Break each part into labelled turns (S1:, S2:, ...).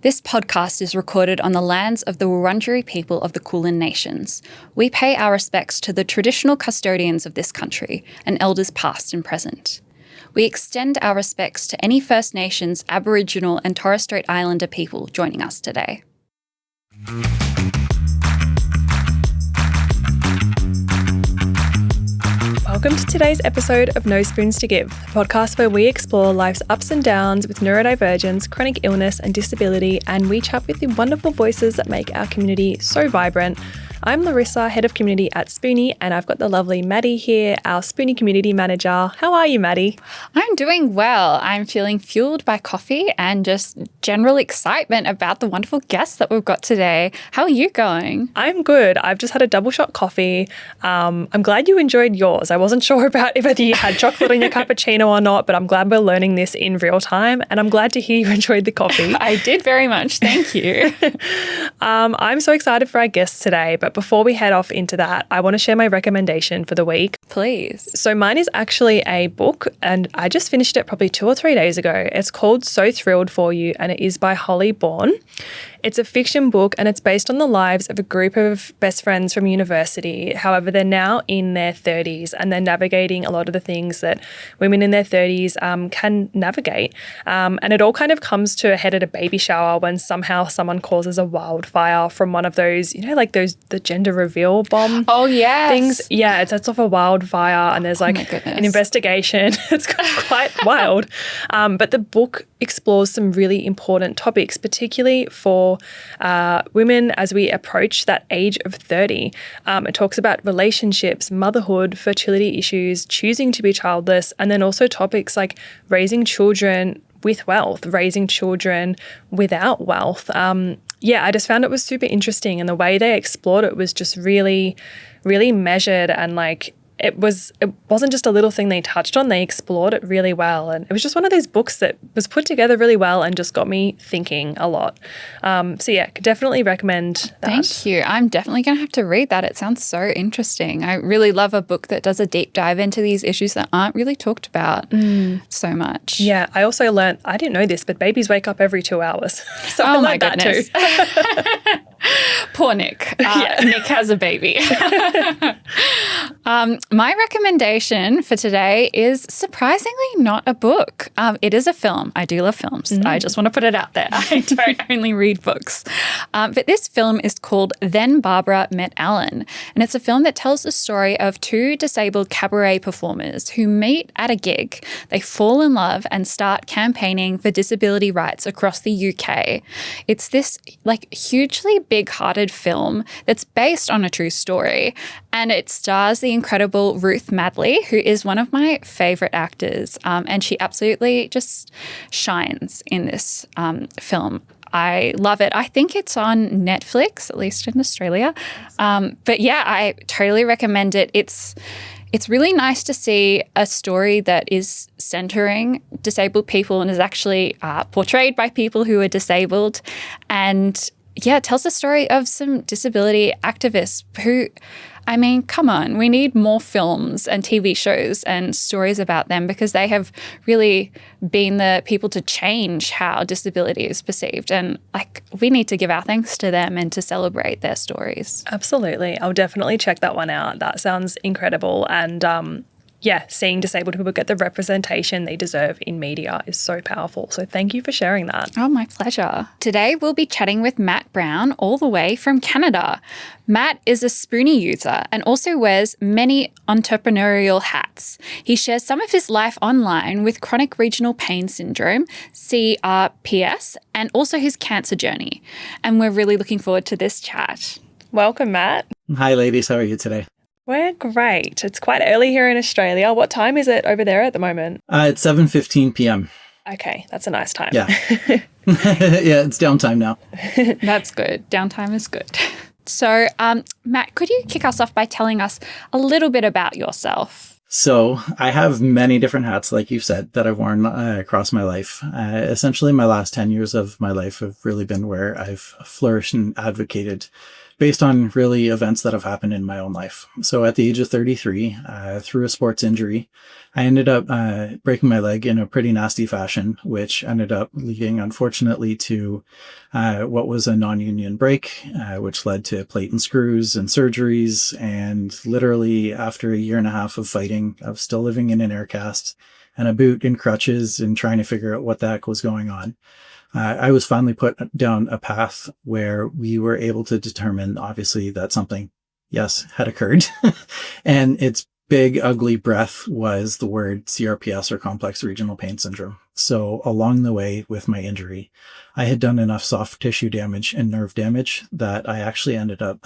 S1: This podcast is recorded on the lands of the Wurundjeri people of the Kulin Nations. We pay our respects to the traditional custodians of this country and elders past and present. We extend our respects to any First Nations, Aboriginal and Torres Strait Islander people joining us today.
S2: Welcome to today's episode of No Spoons to Give, a podcast where we explore life's ups and downs with neurodivergence, chronic illness and disability, and we chat with the wonderful voices that make our community so vibrant. I'm Larissa, Head of Community at Spoony, and I've got the lovely Maddie here, our Spoony Community Manager. How are you, Maddie?
S1: I'm doing well. I'm feeling fueled by coffee and just general excitement about the wonderful guests that we've got today. How are you going?
S2: I'm good. I've just had a double shot coffee. I'm glad you enjoyed yours. I wasn't sure about whether you had chocolate in your cappuccino or not, but I'm glad we're learning this in real time, and I'm glad to hear you enjoyed the coffee.
S1: I did very much. Thank you.
S2: I'm so excited for our guests today, but before we head off into that, I want to share my recommendation for the week.
S1: Please.
S2: So mine is actually a book, and I just finished it probably 2 or 3 days ago. It's called So Thrilled For You, and it is by Bourne. It's a fiction book, and it's based on the lives of a group of best friends from university. However, they're now in their 30s, and they're navigating a lot of the things that women in their 30s can navigate. And it all kind of comes to a head at a baby shower when somehow someone causes a wildfire from one of those, the gender reveal bomb things. Yeah, it sets off a wildfire, and there's like an investigation. It's quite wild. But the book explores some really important topics, particularly for women as we approach that age of 30. It talks about relationships, motherhood, fertility issues, choosing to be childless, and then also topics like raising children with wealth, raising children without wealth. I just found it was super interesting, and the way they explored it was just really, really measured, and it wasn't just a little thing they touched on. They explored it really well. And it was just one of those books that was put together really well and just got me thinking a lot. Could definitely recommend that.
S1: Thank you. I'm definitely going to have to read that. It sounds so interesting. I really love a book that does a deep dive into these issues that aren't really talked about so much.
S2: Yeah. I also learned, I didn't know this, but babies wake up every 2 hours. So I learned that too.
S1: Poor Nick. Nick has a baby. My recommendation for today is surprisingly not a book. It is a film. I do love films. I just want to put it out there. I don't only read books. But this film is called Then Barbara Met Alan. And it's a film that tells the story of 2 disabled cabaret performers who meet at a gig. They fall in love and start campaigning for disability rights across the UK. It's this hugely big-hearted film that's based on a true story. And it stars the incredible Ruth Madley, who is one of my favourite actors. And she absolutely just shines in this film. I love it. I think it's on Netflix, at least in Australia. I totally recommend it. It's really nice to see a story that is centering disabled people and is actually portrayed by people who are disabled. And it tells the story of some disability activists who, come on, we need more films and TV shows and stories about them, because they have really been the people to change how disability is perceived. And we need to give our thanks to them and to celebrate their stories.
S2: Absolutely. I'll definitely check that one out. That sounds incredible. And seeing disabled people get the representation they deserve in media is so powerful. So thank you for sharing that.
S1: Oh, my pleasure. Today we'll be chatting with Matt Brown all the way from Canada. Matt is a Spoony user and also wears many entrepreneurial hats. He shares some of his life online with chronic regional pain syndrome, CRPS, and also his cancer journey. And we're really looking forward to this chat.
S2: Welcome, Matt.
S3: Hi, ladies. How are you today?
S2: We're great. It's quite early here in Australia. What time is it over there at the moment?
S3: It's 7:15 p.m.
S2: Okay, that's a nice time.
S3: Yeah. Yeah, it's downtime now.
S1: That's good. Downtime is good. So, Matt, could you kick us off by telling us a little bit about yourself?
S3: So I have many different hats, like you said, that I've worn across my life. Essentially, my last 10 years of my life have really been where I've flourished and advocated based on really events that have happened in my own life. So at the age of 33, through a sports injury, I ended up breaking my leg in a pretty nasty fashion, which ended up leading, unfortunately, to what was a non-union break, which led to plate and screws and surgeries. And literally after a year and a half of fighting, of still living in an air cast and a boot and crutches and trying to figure out what the heck was going on, I was finally put down a path where we were able to determine, obviously, that something, yes, had occurred. And its big, ugly breath was the word CRPS, or complex regional pain syndrome. So along the way with my injury, I had done enough soft tissue damage and nerve damage that I actually ended up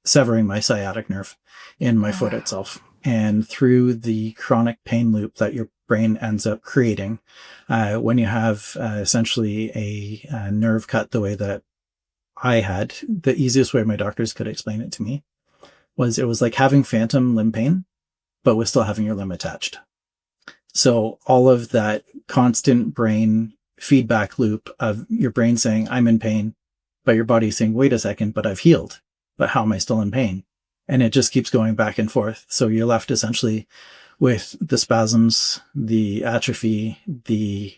S3: severing my sciatic nerve in my foot itself. And through the chronic pain loop that your brain ends up creating, when you have essentially a nerve cut the way that I had, the easiest way my doctors could explain it to me was it was like having phantom limb pain, but with still having your limb attached. So all of that constant brain feedback loop of your brain saying, I'm in pain, but your body saying, wait a second, but I've healed. But how am I still in pain? And it just keeps going back and forth. So you're left essentially with the spasms, the atrophy, the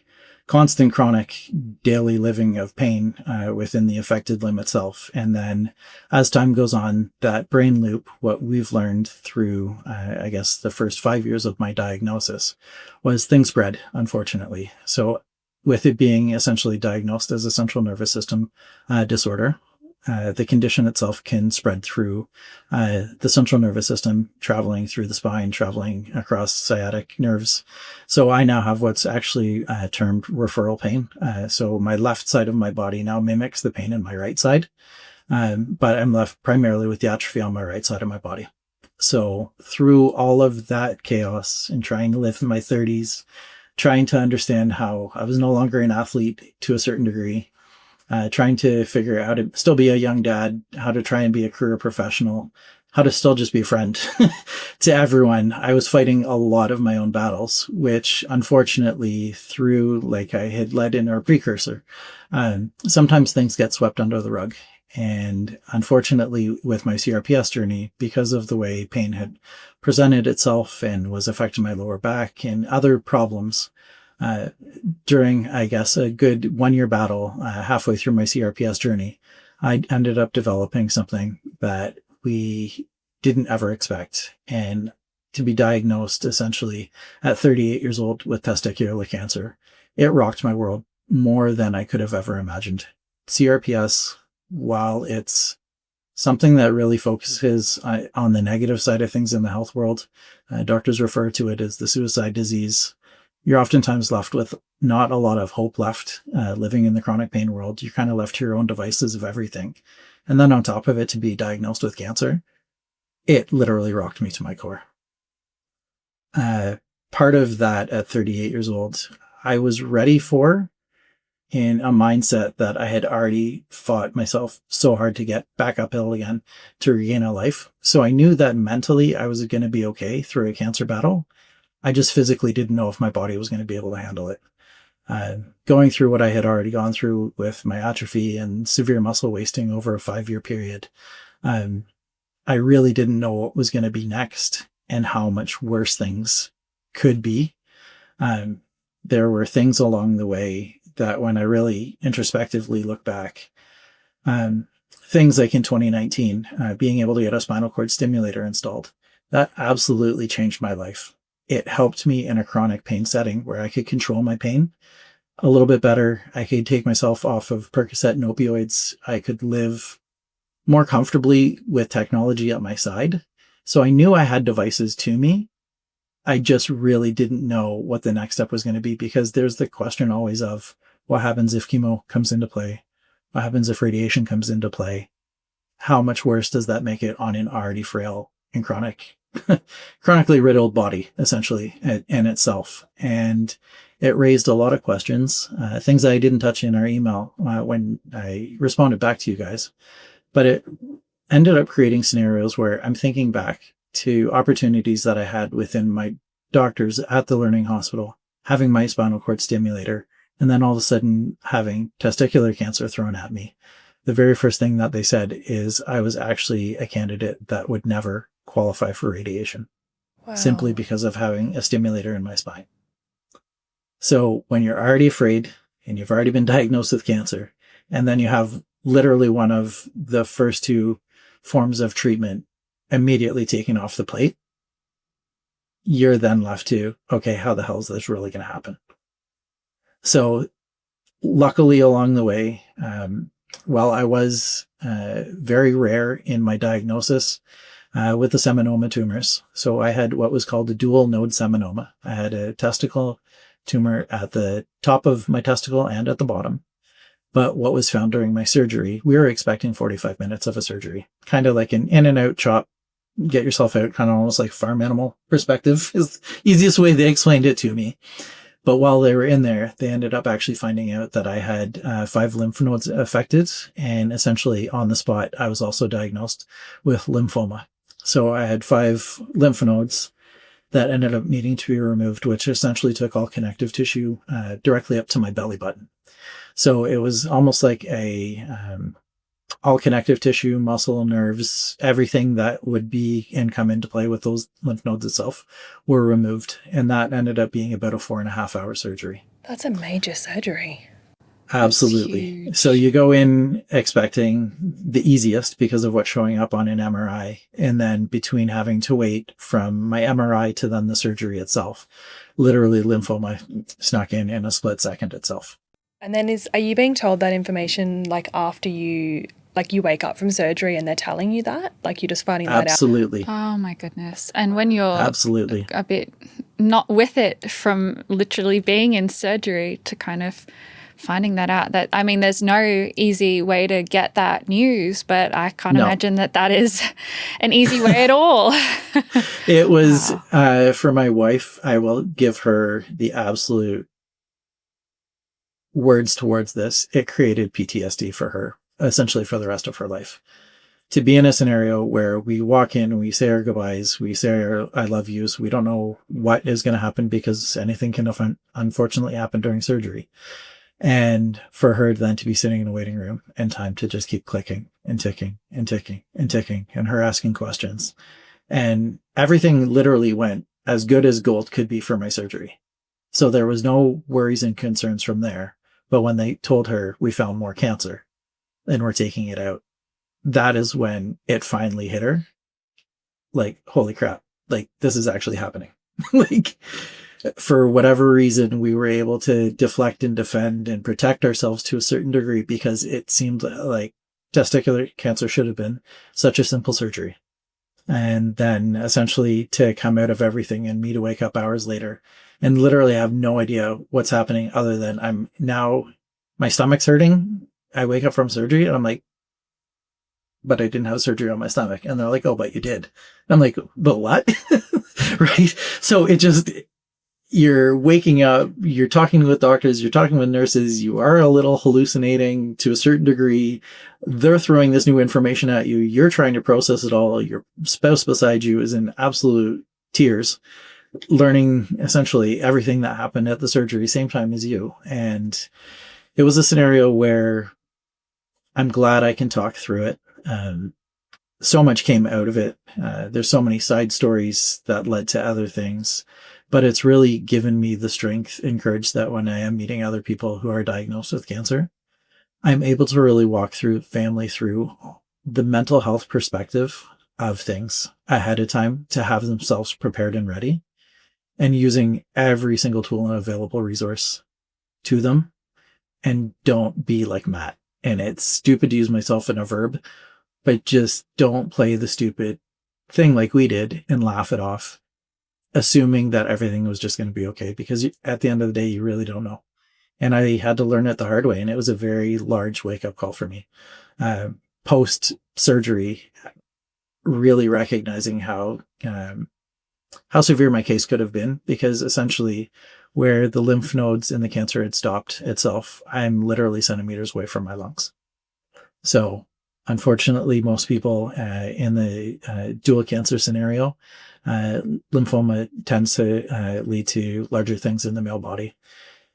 S3: constant chronic daily living of pain within the affected limb itself. And then as time goes on, that brain loop, what we've learned through, I guess, the first 5 years of my diagnosis was things spread, unfortunately. So with it being essentially diagnosed as a central nervous system disorder, the condition itself can spread through the central nervous system, traveling through the spine, traveling across sciatic nerves. So I now have what's actually termed referral pain. So my left side of my body now mimics the pain in my right side, but I'm left primarily with the atrophy on my right side of my body. So through all of that chaos and trying to live in my 30s, trying to understand how I was no longer an athlete to a certain degree, trying to figure out how to still be a young dad, how to try and be a career professional, how to still just be a friend to everyone. I was fighting a lot of my own battles, which unfortunately through, like I had led in our precursor, sometimes things get swept under the rug. And unfortunately with my CRPS journey, because of the way pain had presented itself and was affecting my lower back and other problems, during, I guess, a good 1 year battle, halfway through my CRPS journey, I ended up developing something that we didn't ever expect. And to be diagnosed essentially at 38 years old with testicular cancer, it rocked my world more than I could have ever imagined. CRPS, while it's something that really focuses on the negative side of things in the health world, doctors refer to it as the suicide disease. You're oftentimes left with not a lot of hope left living in the chronic pain world. You're kind of left to your own devices of everything. And then on top of it, to be diagnosed with cancer, it literally rocked me to my core. Part of that at 38 years old, I was ready for in a mindset that I had already fought myself so hard to get back uphill again to regain a life. So I knew that mentally I was going to be okay through a cancer battle. I just physically didn't know if my body was going to be able to handle it. Going through what I had already gone through with my atrophy and severe muscle wasting over a 5-year period, I really didn't know what was going to be next and how much worse things could be. There were things along the way that when I really introspectively look back, things like in 2019, being able to get a spinal cord stimulator installed, that absolutely changed my life. It helped me in a chronic pain setting where I could control my pain a little bit better. I could take myself off of Percocet and opioids. I could live more comfortably with technology at my side. So I knew I had devices to me. I just really didn't know what the next step was going to be, because there's the question always of what happens if chemo comes into play? What happens if radiation comes into play? How much worse does that make it on an already frail and chronically riddled body, essentially, in itself? And it raised a lot of questions, things that I didn't touch in our email when I responded back to you guys. But it ended up creating scenarios where I'm thinking back to opportunities that I had within my doctors at the Learning Hospital, having my spinal cord stimulator, and then all of a sudden having testicular cancer thrown at me. the very first thing that they said is I was actually a candidate that would never qualify for radiation.
S2: Wow.
S3: Simply because of having a stimulator in my spine. So when you're already afraid and you've already been diagnosed with cancer, and then you have literally one of the first two forms of treatment immediately taken off the plate, you're then left to, okay, how the hell is this really going to happen? So luckily along the way, while I was very rare in my diagnosis with the seminoma tumors, so I had what was called a dual node seminoma. I had a testicle tumor at the top of my testicle and at the bottom. But what was found during my surgery, we were expecting 45 minutes of a surgery, kind of like an in and out chop, get yourself out, kind of almost like farm animal perspective is the easiest way they explained it to me. But while they were in there, they ended up actually finding out that I had 5 lymph nodes affected. And essentially on the spot, I was also diagnosed with lymphoma. So I had 5 lymph nodes that ended up needing to be removed, which essentially took all connective tissue directly up to my belly button. So it was almost like a all connective tissue, muscle, nerves, everything that would be and come into play with those lymph nodes itself were removed. And that ended up being about a 4.5-hour surgery.
S2: That's a major surgery.
S3: Absolutely. So you go in expecting the easiest because of what's showing up on an MRI. And then between having to wait from my MRI to then the surgery itself, literally lymphoma snuck in a split second itself.
S2: And then are you being told that information like after you wake up from surgery and they're telling you that? Like you're just finding that out?
S3: Absolutely.
S1: Oh my goodness. And when you're
S3: absolutely
S1: a bit not with it from literally being in surgery to kind of finding that out, that, I mean, there's no easy way to get that news, but I can't imagine that is an easy way at all.
S3: It was, for my wife, I will give her the absolute words towards this. It created PTSD for her, essentially for the rest of her life. To be in a scenario where we walk in, we say our goodbyes, we say our I love yous, we don't know what is going to happen because anything can unfortunately happen during surgery. And for her then to be sitting in a waiting room and time to just keep clicking and ticking and ticking and ticking and her asking questions. And everything literally went as good as gold could be for my surgery. So there was no worries and concerns from there. But when they told her we found more cancer and we're taking it out, that is when it finally hit her. Like, holy crap, like this is actually happening. Like, for whatever reason, we were able to deflect and defend and protect ourselves to a certain degree because it seemed like testicular cancer should have been such a simple surgery. And then essentially to come out of everything and me to wake up hours later and literally have no idea what's happening other than my stomach's hurting. I wake up from surgery and I'm like, but I didn't have surgery on my stomach. And they're like, oh, but you did. And I'm like, but what? Right. So you're waking up, you're talking with doctors, you're talking with nurses, you are a little hallucinating to a certain degree. They're throwing this new information at you. You're trying to process it all. Your spouse beside you is in absolute tears, learning essentially everything that happened at the surgery, same time as you. And it was a scenario where I'm glad I can talk through it. So much came out of it. There's so many side stories that led to other things. But it's really given me the strength and courage that when I am meeting other people who are diagnosed with cancer, I'm able to really walk through the mental health perspective of things ahead of time to have themselves prepared and ready, and using every single tool and available resource to them. And don't be like Matt. And it's stupid to use myself in a verb, but just don't play the stupid thing like we did and laugh it off, assuming that everything was just going to be okay, because at the end of the day, you really don't know. And I had to learn it the hard way. And it was a very large wake-up call for me. Post-surgery, really recognizing how severe my case could have been, because essentially where the lymph nodes in the cancer had stopped itself, I'm literally centimeters away from my lungs. So unfortunately, most people in the dual cancer scenario, lymphoma tends to lead to larger things in the male body.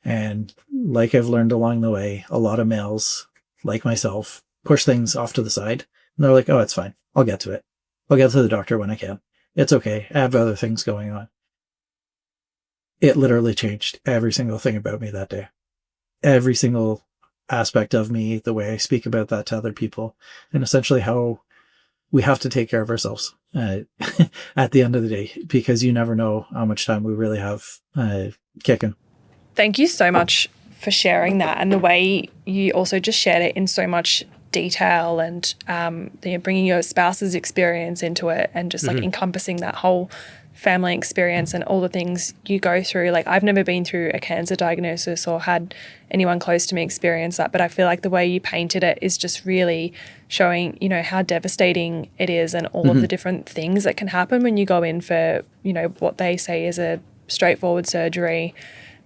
S3: And like I've learned along the way, a lot of males, like myself, push things off to the side. And they're like, oh, it's fine. I'll get to it. I'll get to the doctor when I can. It's okay. I have other things going on. It literally changed every single thing about me that day. Every single aspect of me, the way I speak about that to other people, and essentially how we have to take care of ourselves at the end of the day, because you never know how much time we really have kicking.
S2: Thank you so much for sharing that, and the way you also just shared it in so much detail, and bringing your spouse's experience into it, and just like encompassing that whole family experience and all the things you go through. Like, I've never been through a cancer diagnosis or had anyone close to me experience that, but I feel like the way you painted it is just really showing, you know, how devastating it is, and all of the different things that can happen when you go in for, you know, what they say is a straightforward surgery,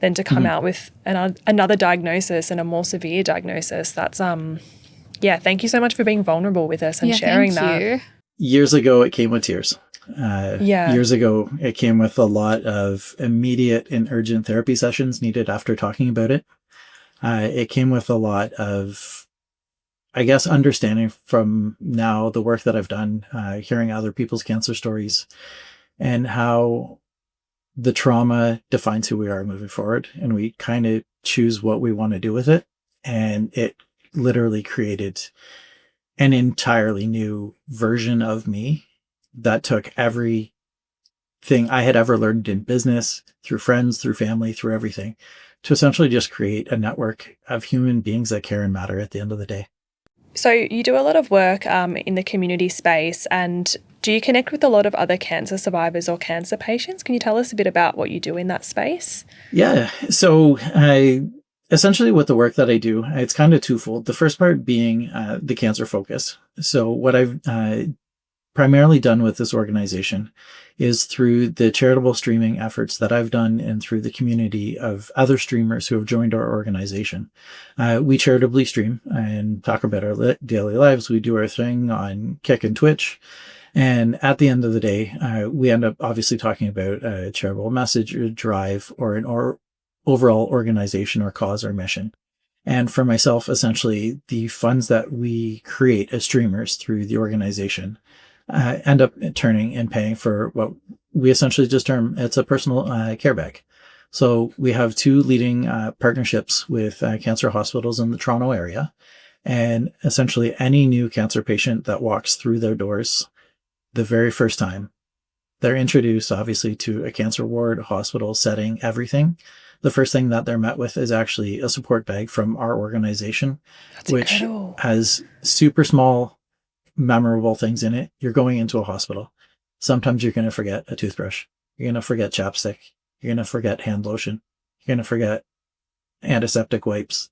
S2: then to come out with another diagnosis and a more severe diagnosis. That's thank you so much for being vulnerable with us and sharing
S1: thank
S2: that.
S1: you.
S3: Years ago, it came with tears. Years ago, it came with a lot of immediate and urgent therapy sessions needed after talking about it. It came with a lot of, I guess, understanding from now the work that I've done, hearing other people's cancer stories, and how the trauma defines who we are moving forward, and we kind of choose what we want to do with it. And it literally created an entirely new version of me that took everything I had ever learned in business, through friends, through family, through everything, to essentially just create a network of human beings that care and matter at the end of the day.
S2: So you do a lot of work in the community space, and do you connect with a lot of other cancer survivors or cancer patients? Can you tell us a bit about what you do in that space?
S3: Yeah. So essentially with the work that I do, it's kind of twofold. The first part being the cancer focus. So what I've primarily done with this organization is through the charitable streaming efforts that I've done, and through the community of other streamers who have joined our organization. We charitably stream and talk about our daily lives. We do our thing on Kick and Twitch. And at the end of the day, we end up obviously talking about a charitable message or drive, or an overall organization or cause or mission. And for myself, essentially, the funds that we create as streamers through the organization end up turning and paying for what we essentially just term, it's a personal care bag. So we have two leading partnerships with cancer hospitals in the Toronto area. And essentially any new cancer patient that walks through their doors the very first time, they're introduced obviously to a cancer ward, hospital setting, everything. The first thing that they're met with is actually a support bag from our organization, which has super small, memorable things in it. You're going into a hospital. Sometimes you're going to forget a toothbrush. You're going to forget chapstick. You're going to forget hand lotion. You're going to forget antiseptic wipes.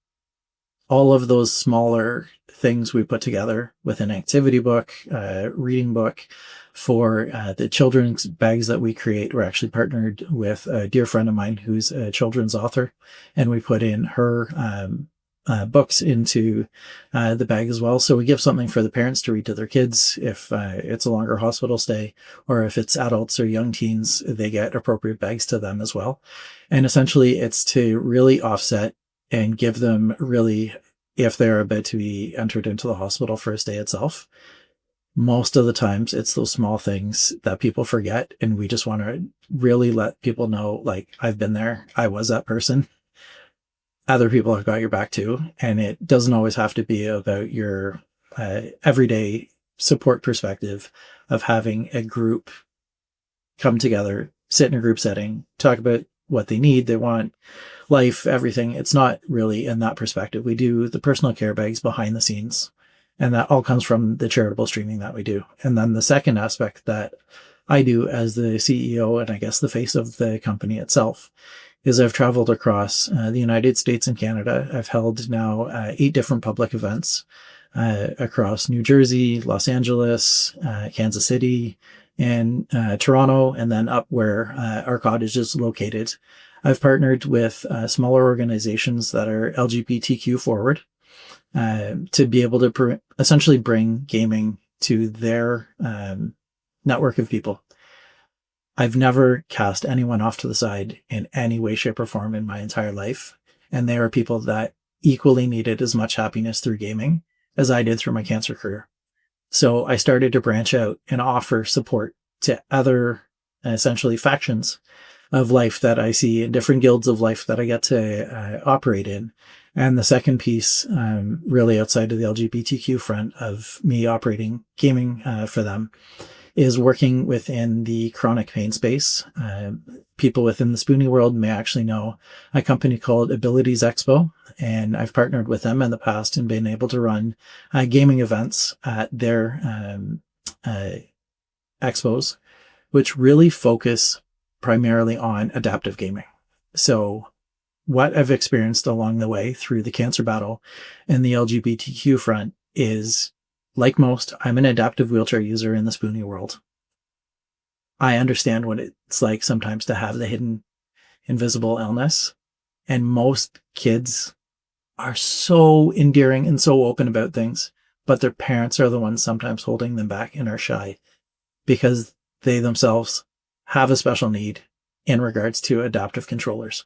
S3: All of those smaller things we put together with an activity book, reading book. For the children's bags that we create, we're actually partnered with a dear friend of mine who's a children's author, and we put in her books into the bag as well. So we give something for the parents to read to their kids if it's a longer hospital stay, or if it's adults or young teens, they get appropriate bags to them as well. And essentially it's to really offset and give them, really, if they're about to be entered into the hospital for a stay itself, most of the times it's those small things that people forget. And we just want to really let people know, like, I've been there. I was that person. Other people have got your back too. And it doesn't always have to be about your everyday support perspective of having a group come together, sit in a group setting, talk about what they need, they want, life, everything. It's not really in that perspective. We do the personal care bags behind the scenes, and that all comes from the charitable streaming that we do. And then the second aspect that I do as the CEO, and I guess the face of the company itself, is I've traveled across the United States and Canada. I've held now 8 different public events across New Jersey, Los Angeles, Kansas City, and Toronto, and then up where our cottage is located. I've partnered with smaller organizations that are LGBTQ forward to be able to essentially bring gaming to their network of people. I've never cast anyone off to the side in any way, shape, or form in my entire life. And they are people that equally needed as much happiness through gaming as I did through my cancer career. So I started to branch out and offer support to other essentially factions of life that I see in different guilds of life that I get to operate in. And the second piece, really outside of the LGBTQ front of me operating gaming for them, is working within the chronic pain space. People within the Spoony world may actually know a company called Abilities Expo, and I've partnered with them in the past and been able to run gaming events at their expos, which really focus primarily on adaptive gaming. So what I've experienced along the way through the cancer battle and the LGBTQ front is, like most, I'm an adaptive wheelchair user in the Spoony world. I understand what it's like sometimes to have the hidden invisible illness. And most kids are so endearing and so open about things, but their parents are the ones sometimes holding them back and are shy because they themselves have a special need in regards to adaptive controllers.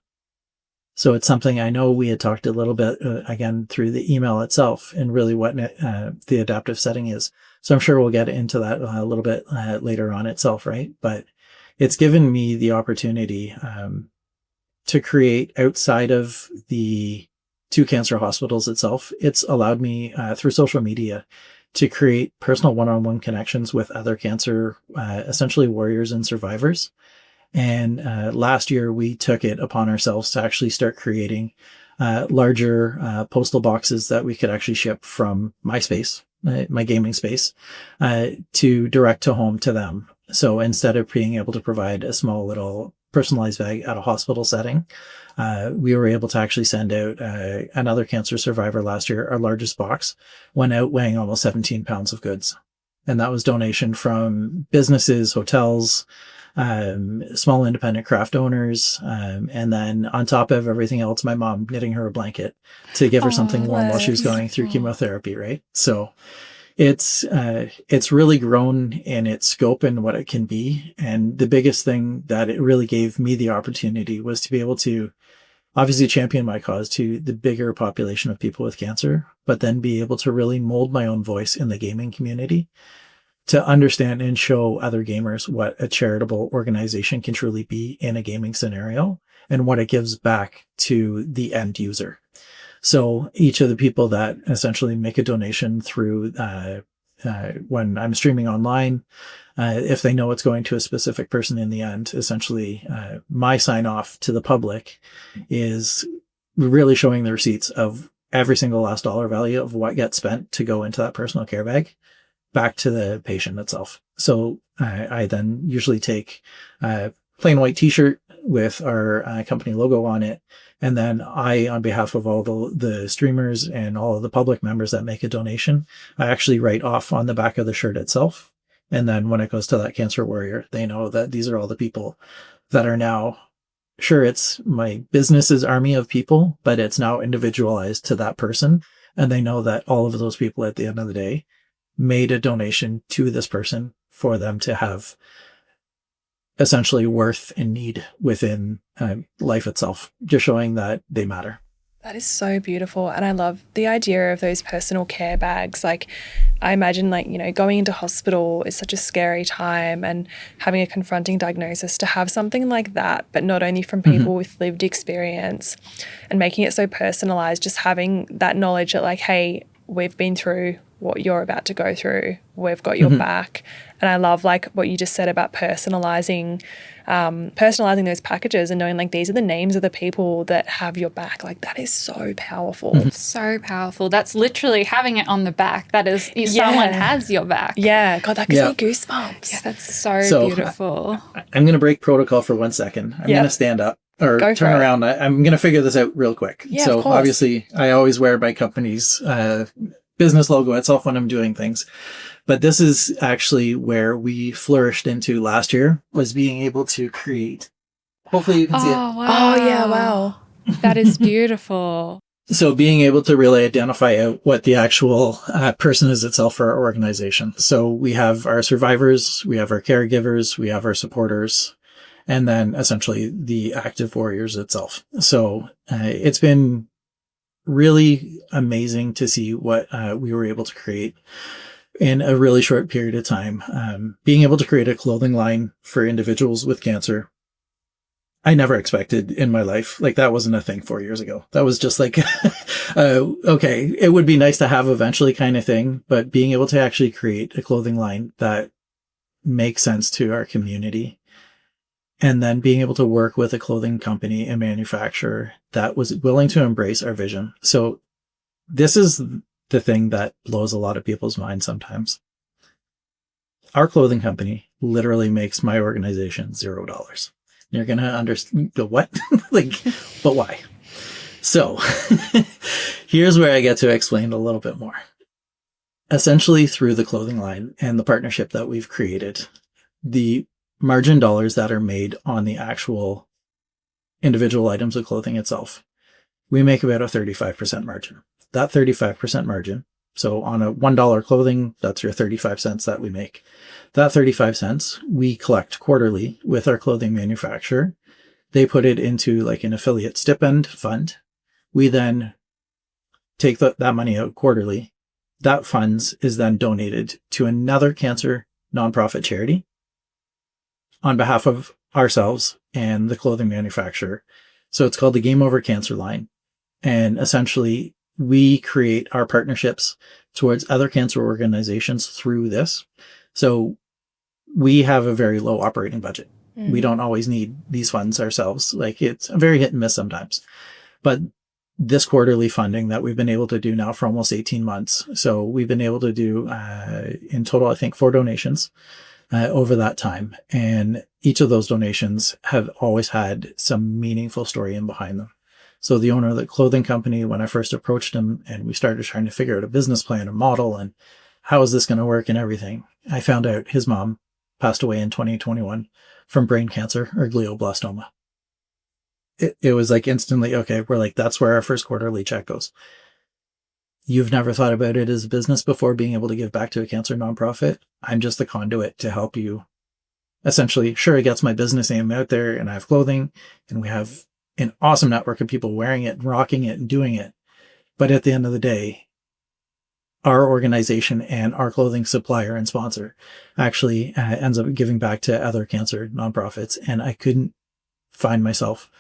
S3: So it's something I know we had talked a little bit, again, through the email itself and really what the adaptive setting is. So I'm sure we'll get into that a little bit later on itself, right? But it's given me the opportunity to create outside of the two cancer hospitals itself. It's allowed me through social media to create personal one-on-one connections with other cancer, essentially warriors and survivors. And last year, we took it upon ourselves to actually start creating larger postal boxes that we could actually ship from my space, my gaming space, to direct to home to them. So instead of being able to provide a small little personalized bag at a hospital setting, we were able to actually send out another cancer survivor last year. Our largest box went out weighing almost 17 pounds of goods. And that was donation from businesses, hotels, small independent craft owners. And then on top of everything else, my mom knitting her a blanket to give her something warm while she was going through chemotherapy. Right. So it's really grown in its scope and what it can be. And the biggest thing that it really gave me the opportunity was to be able to obviously champion my cause to the bigger population of people with cancer, but then be able to really mold my own voice in the gaming community to understand and show other gamers what a charitable organization can truly be in a gaming scenario and what it gives back to the end user. So each of the people that essentially make a donation through when I'm streaming online, if they know it's going to a specific person in the end, essentially my sign off to the public is really showing the receipts of every single last dollar value of what gets spent to go into that personal care bag back to the patient itself. So I then usually take a plain white t-shirt with our company logo on it. And then I, on behalf of all the streamers and all of the public members that make a donation, I actually write off on the back of the shirt itself. And then when it goes to that cancer warrior, they know that these are all the people that are now, sure, it's my business's army of people, but it's now individualized to that person. And they know that all of those people at the end of the day made a donation to this person for them to have essentially worth and need within life itself, just showing that they matter.
S2: That is so beautiful. And I love the idea of those personal care bags. Like, I imagine, like, you know, going into hospital is such a scary time and having a confronting diagnosis, to have something like that, but not only from people with lived experience and making it so personalized, just having that knowledge that, like, hey, we've been through what you're about to go through. We've got your back. And I love, like, what you just said about personalizing those packages and knowing, like, these are the names of the people that have your back. Like, that is so powerful.
S1: So powerful. That's literally having it on the back. That is, someone has your back.
S2: Yeah. God, that gives me goosebumps.
S1: Yeah, that's so beautiful.
S3: I'm going to break protocol for 1 second. I'm going to stand up or turn around. I'm going to figure this out real quick.
S2: Yeah,
S3: so obviously I always wear my company's business logo itself when I'm doing things. But this is actually where we flourished into last year, was being able to create. Hopefully you can see it.
S1: Wow.
S2: Oh, yeah, wow.
S1: That is beautiful.
S3: So being able to really identify out what the actual person is itself for our organization. So we have our survivors, we have our caregivers, we have our supporters, and then essentially the active warriors itself. So it's been really amazing to see what we were able to create in a really short period of time. Being able to create a clothing line for individuals with cancer, I never expected in my life. Like, that wasn't a thing 4 years ago. That was just like, okay, it would be nice to have eventually kind of thing, but being able to actually create a clothing line that makes sense to our community, and then being able to work with a clothing company and manufacturer that was willing to embrace our vision. So this is the thing that blows a lot of people's minds sometimes. Our clothing company literally makes my organization $0. You're going to understand the what? Like, but why? So here's where I get to explain a little bit more. Essentially, through the clothing line and the partnership that we've created, the margin dollars that are made on the actual individual items of clothing itself, we make about a 35% margin. That 35% margin, so on a $1 clothing, that's your 35 cents that we make. That 35 cents we collect quarterly with our clothing manufacturer. They put it into like an affiliate stipend fund. We then take that money out quarterly. That funds is then donated to another cancer nonprofit charity on behalf of ourselves and the clothing manufacturer. So it's called the Game Over Cancer line. And essentially, we create our partnerships towards other cancer organizations through this. So we have a very low operating budget. We don't always need these funds ourselves. Like, it's very hit and miss sometimes. But this quarterly funding that we've been able to do now for almost 18 months. So we've been able to do, in total, I think 4 donations over that time. And each of those donations have always had some meaningful story in behind them. So the owner of the clothing company, when I first approached him and we started trying to figure out a business plan, a model, and how is this going to work and everything, I found out his mom passed away in 2021 from brain cancer or glioblastoma. It was like instantly, okay, we're like, that's where our first quarterly check goes. You've never thought about it as a business before, being able to give back to a cancer nonprofit? I'm just the conduit to help you. Essentially, sure, it gets my business name out there and I have clothing and we have an awesome network of people wearing it, rocking it, and doing it. But at the end of the day, our organization and our clothing supplier and sponsor actually ends up giving back to other cancer nonprofits. And I couldn't find myself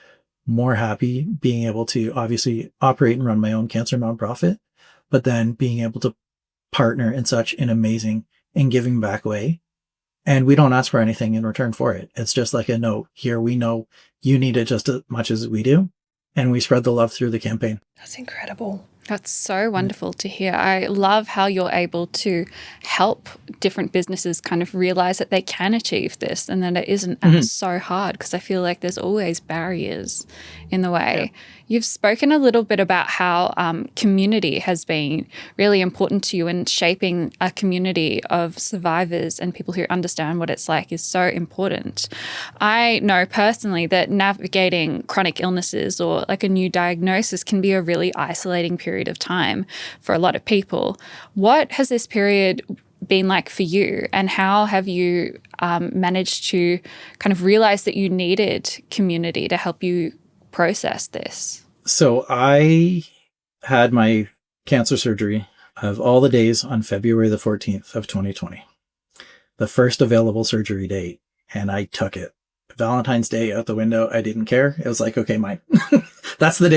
S3: more happy being able to obviously operate and run my own cancer nonprofit, but then being able to partner in such an amazing and giving back way. And we don't ask for anything in return for it. It's just like a no, here, we know you need it just as much as we do. And we spread the love through the campaign.
S2: That's incredible.
S1: That's so wonderful to hear. I love how you're able to help different businesses kind of realize that they can achieve this and that it isn't so hard, because I feel like there's always barriers in the way. Yeah. You've spoken a little bit about how community has been really important to you, and shaping a community of survivors and people who understand what it's like is so important. I know personally that navigating chronic illnesses or like a new diagnosis can be a really isolating period of time for a lot of people. What has this period been like for you, and how have you managed to kind of realize that you needed community to help you process this?
S3: So I had my cancer surgery of all the days on February the 14th of 2020, the first available surgery date, and I took it. Valentine's Day out the window. I didn't care. It was like, okay, mine. That's the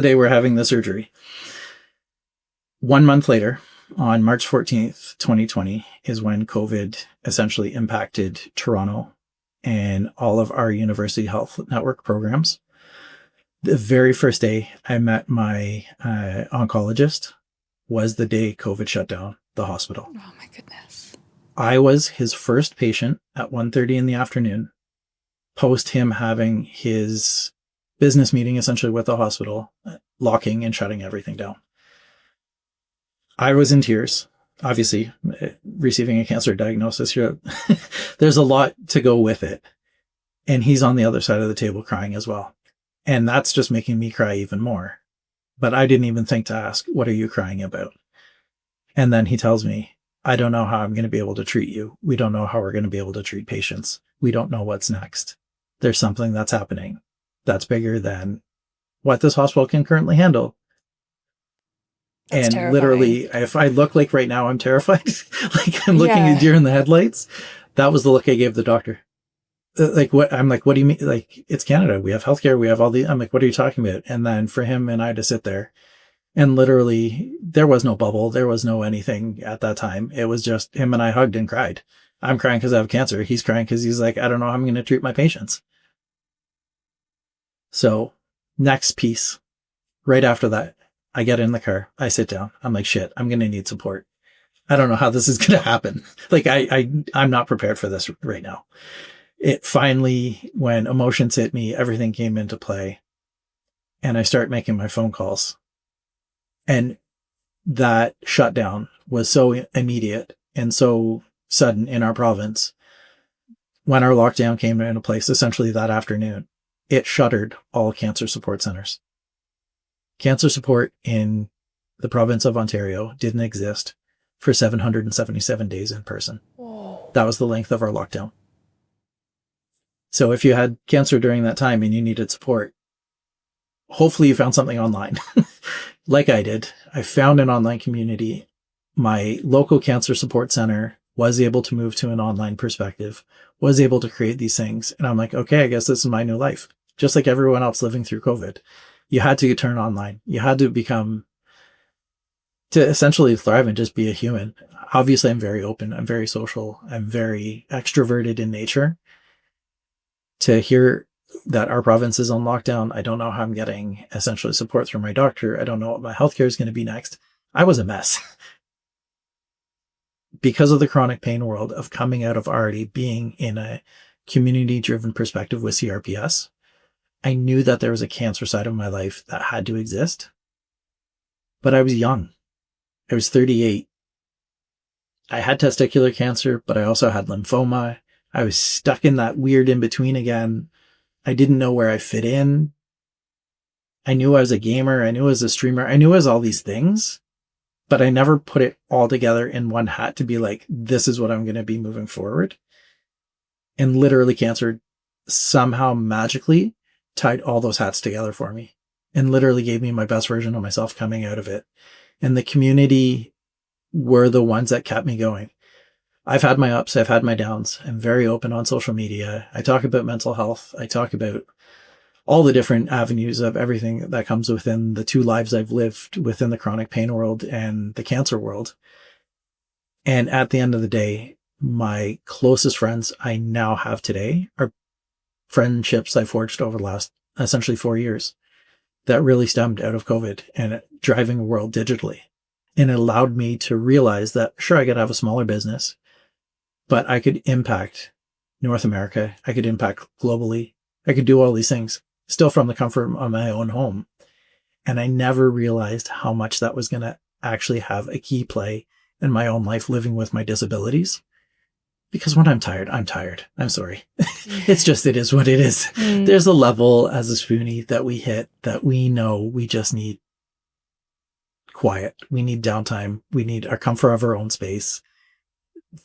S3: day we're having the surgery. 1 month later, on March 14th, 2020, is when COVID essentially impacted Toronto and all of our University Health Network programs. The very first day I met my oncologist was the day COVID shut down the hospital.
S1: Oh my goodness.
S3: I was his first patient at 1:30 in the afternoon, post him having his business meeting essentially with the hospital, locking and shutting everything down. I was in tears, obviously, receiving a cancer diagnosis here. There's a lot to go with it. And he's on the other side of the table crying as well. And that's just making me cry even more. But I didn't even think to ask, what are you crying about? And then he tells me, I don't know how I'm going to be able to treat you. We don't know how we're going to be able to treat patients. We don't know what's next. There's something that's happening that's bigger than what this hospital can currently handle.
S2: That's
S3: And
S2: terrifying.
S3: literally, if I look like right now, I'm terrified, like I'm looking
S2: Yeah.
S3: a deer in the headlights. That was the look I gave the doctor. Like, what? I'm like, what do you mean? Like, it's Canada. We have healthcare. We have all I'm like, what are you talking about? And then for him and I to sit there, and literally there was no bubble. There was no anything at that time. It was just him and I hugged and cried. I'm crying because I have cancer. He's crying because he's like, I don't know how I'm going to treat my patients. So next piece, right after that, I get in the car. I sit down. I'm like, shit, I'm going to need support. I don't know how this is going to happen. Like, I'm not prepared for this right now. It finally, when emotions hit me, everything came into play, and I start making my phone calls. And that shutdown was so immediate and so sudden in our province. When our lockdown came into place, essentially that afternoon, it shuttered all cancer support centers. Cancer support in the province of Ontario didn't exist for 777 days in person.
S2: Whoa.
S3: That was the length of our lockdown. So if you had cancer during that time and you needed support, hopefully you found something online. Like I did. I found an online community. My local cancer support center was able to move to an online perspective, was able to create these things. And I'm like, okay, I guess this is my new life. Just like everyone else living through COVID. You had to turn online. You had to to essentially thrive and just be a human. Obviously, I'm very open. I'm very social. I'm very extroverted in nature. To hear that our province is on lockdown, I don't know how I'm getting essentially support through my doctor. I don't know what my healthcare is going to be next. I was a mess. Because of the chronic pain world of coming out of already being in a community-driven perspective with CRPS, I knew that there was a cancer side of my life that had to exist. But I was young. I was 38. I had testicular cancer, but I also had lymphoma. I was stuck in that weird in-between again. I didn't know where I fit in. I knew I was a gamer. I knew I was a streamer. I knew I was all these things, but I never put it all together in one hat to be like, this is what I'm going to be moving forward. And literally cancer somehow magically tied all those hats together for me and literally gave me my best version of myself coming out of it. And the community were the ones that kept me going. I've had my ups, I've had my downs. I'm very open on social media. I talk about mental health. I talk about all the different avenues of everything that comes within the two lives I've lived within the chronic pain world and the cancer world. And at the end of the day, my closest friends I now have today are friendships I forged over the last essentially 4 years that really stemmed out of COVID and driving the world digitally. And it allowed me to realize that, sure, I could have a smaller business, but I could impact North America. I could impact globally. I could do all these things still from the comfort of my own home. And I never realized how much that was going to actually have a key play in my own life living with my disabilities. Because when I'm tired, I'm tired. I'm sorry. It's just, it is what it is. There's a level as a Spoony that we hit that we know we just need quiet. We need downtime. We need our comfort of our own space.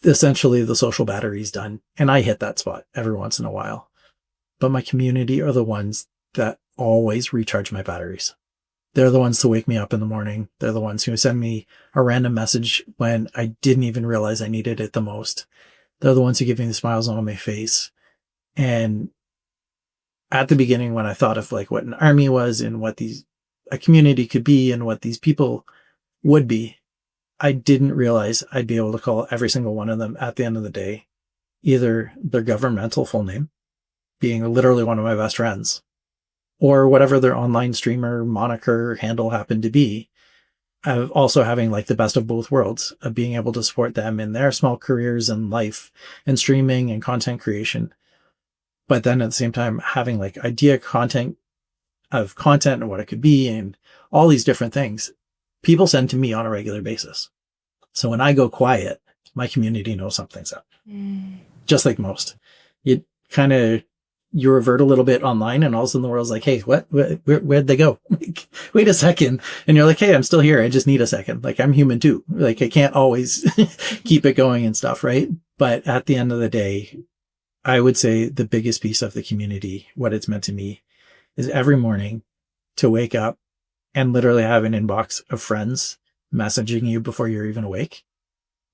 S3: Essentially, the social battery's done. And I hit that spot every once in a while. But my community are the ones that always recharge my batteries. They're the ones to wake me up in the morning. They're the ones who send me a random message when I didn't even realize I needed it the most. They're the ones who give me the smiles on my face. And at the beginning, when I thought of like what an army was and what a community could be and what these people would be, I didn't realize I'd be able to call every single one of them at the end of the day, either their governmental full name, being literally one of my best friends, or whatever their online streamer moniker handle happened to be. Of also having like the best of both worlds of being able to support them in their small careers and life and streaming and content creation. But then at the same time, having like content and what it could be and all these different things people send to me on a regular basis. So when I go quiet, my community knows something's up. Just like most. You revert a little bit online and all of a sudden the world's like, hey, where'd they go? Like, wait a second. And you're like, hey, I'm still here. I just need a second. Like, I'm human too. Like, I can't always keep it going and stuff, right? But at the end of the day, I would say the biggest piece of the community, what it's meant to me, is every morning to wake up and literally have an inbox of friends messaging you before you're even awake,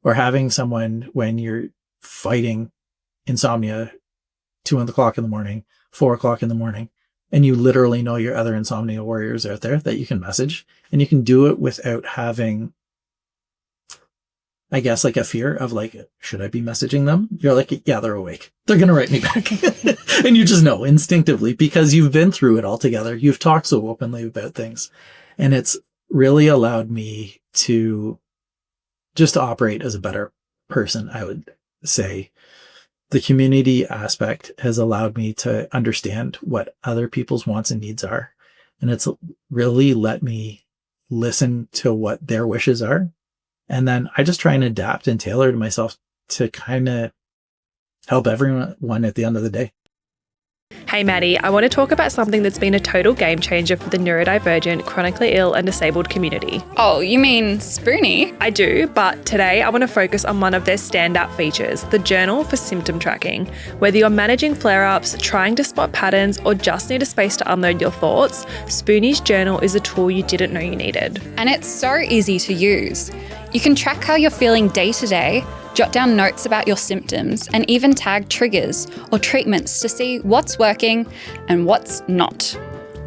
S3: or having someone when you're fighting insomnia 2 o'clock in the morning, 4 o'clock in the morning, and you literally know your other insomnia warriors out there that you can message, and you can do it without having, I guess, like a fear of like, should I be messaging them? You're like, yeah, they're awake. They're going to write me back. And you just know instinctively because you've been through it all together. You've talked so openly about things, and it's really allowed me to just operate as a better person. I would say the community aspect has allowed me to understand what other people's wants and needs are. And it's really let me listen to what their wishes are. And then I just try and adapt and tailor to myself to kind of help everyone at the end of the day.
S2: Hey Maddie, I want to talk about something that's been a total game changer for the neurodivergent, chronically ill and disabled community.
S1: Oh, you mean Spoony?
S2: I do, but today I want to focus on one of their standout features, the journal for symptom tracking. Whether you're managing flare-ups, trying to spot patterns, or just need a space to unload your thoughts, Spoony's journal is a tool you didn't know you needed.
S1: And it's so easy to use. You can track how you're feeling day to day, jot down notes about your symptoms, and even tag triggers or treatments to see what's working and what's not.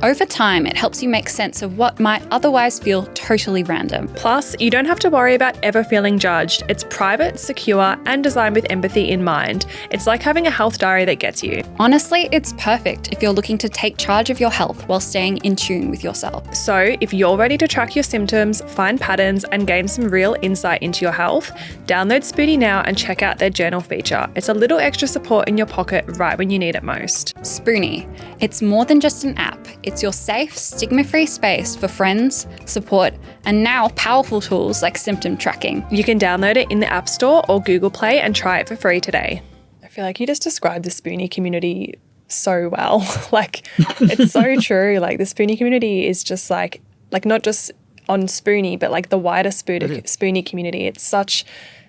S1: Over time, it helps you make sense of what might otherwise feel totally random.
S2: Plus, you don't have to worry about ever feeling judged. It's private, secure, and designed with empathy in mind. It's like having a health diary that gets you.
S1: Honestly, it's perfect if you're looking to take charge of your health while staying in tune with yourself.
S2: So, if you're ready to track your symptoms, find patterns, and gain some real insight into your health, download Spoony now and check out their journal feature. It's a little extra support in your pocket right when you need it most.
S1: Spoony. It's more than just an app. It's your safe, stigma-free space for friends, support, and now powerful tools like symptom tracking.
S2: You can download it in the App Store or Google Play and try it for free today. I feel like you just described the Spoony community so well. Like, it's so true. Like, the Spoony community is just like not just on Spoony, but like the wider Spoony community. It's such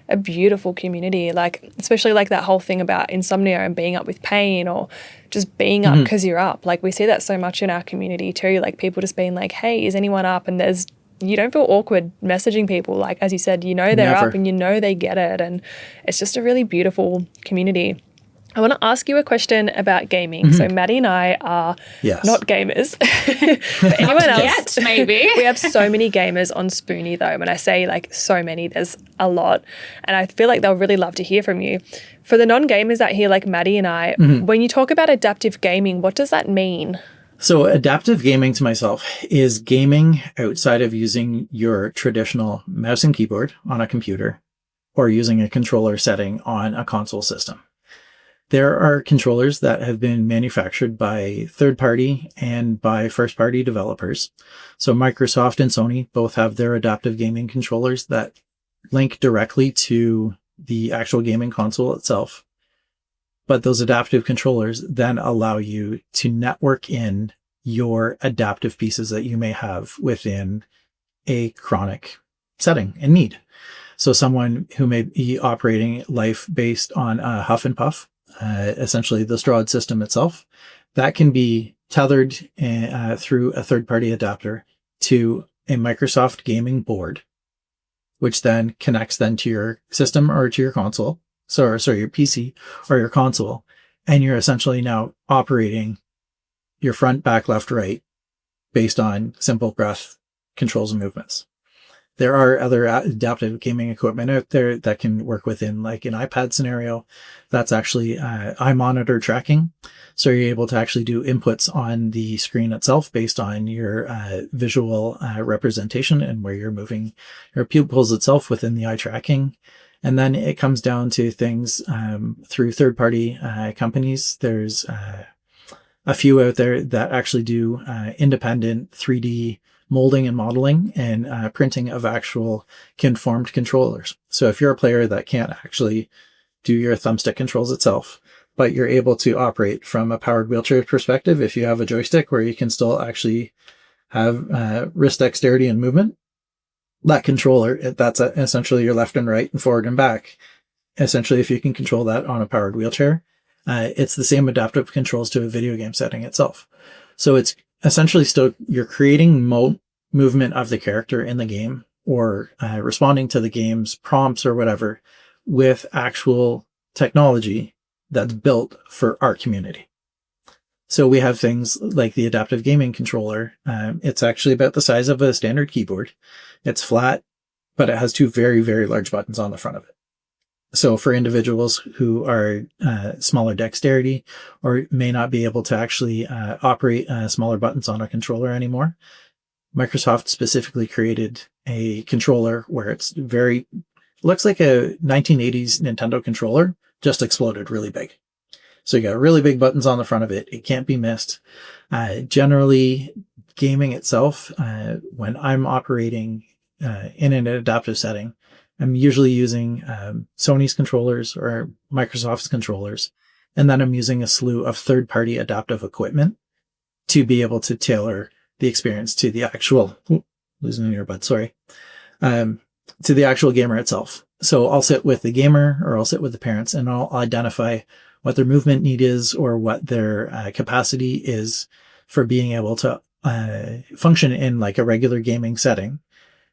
S2: a beautiful community, like especially like that whole thing about insomnia and being up with pain or just being up because you're up. Like, we see that so much in our community too, like people just being like, hey, is anyone up? And you don't feel awkward messaging people. Like, as you said, you know they're up and you know they get it, and it's just a really beautiful community. I want to ask you a question about gaming. So Maddie and I are not gamers. For anyone else,
S1: maybe.
S2: We have so many gamers on Spoony though. When I say like so many, there's a lot. And I feel like they'll really love to hear from you. For the non-gamers out here like Maddie and I, when you talk about adaptive gaming, what does that mean?
S3: So adaptive gaming to myself is gaming outside of using your traditional mouse and keyboard on a computer or using a controller setting on a console system. There are controllers that have been manufactured by third-party and by first-party developers. So Microsoft and Sony both have their adaptive gaming controllers that link directly to the actual gaming console itself. But those adaptive controllers then allow you to network in your adaptive pieces that you may have within a chronic setting and need. So someone who may be operating life based on a huff and puff, essentially the Strahd system itself, that can be tethered through a third-party adapter to a Microsoft gaming board, which then connects then to your system or to your console, your PC or your console, and you're essentially now operating your front, back, left, right based on simple breath controls and movements. There are other adaptive gaming equipment out there that can work within like an iPad scenario. That's actually eye monitor tracking. So you're able to actually do inputs on the screen itself based on your visual representation and where you're moving your pupils itself within the eye tracking. And then it comes down to things through third-party companies. There's a few out there that actually do independent 3D molding and modeling and printing of actual conformed controllers. So if you're a player that can't actually do your thumbstick controls itself, but you're able to operate from a powered wheelchair perspective, if you have a joystick where you can still actually have wrist dexterity and movement, that controller, that's essentially your left and right and forward and back. Essentially, if you can control that on a powered wheelchair, it's the same adaptive controls to a video game setting itself. So it's essentially still, you're creating movement of the character in the game, or responding to the game's prompts or whatever with actual technology that's built for our community. So we have things like the adaptive gaming controller. It's actually about the size of a standard keyboard. It's flat, but it has two very, very large buttons on the front of it. So for individuals who are smaller dexterity or may not be able to actually operate smaller buttons on a controller anymore, Microsoft specifically created a controller where it's looks like a 1980s Nintendo controller, just exploded really big. So you got really big buttons on the front of it. It can't be missed. Generally, gaming itself, when I'm operating in an adaptive setting, I'm usually using Sony's controllers or Microsoft's controllers. And then I'm using a slew of third-party adaptive equipment to be able to tailor the experience to the actual, losing an earbud, sorry, to the actual gamer itself. So I'll sit with the gamer or I'll sit with the parents and I'll identify what their movement need is or what their capacity is for being able to function in like a regular gaming setting.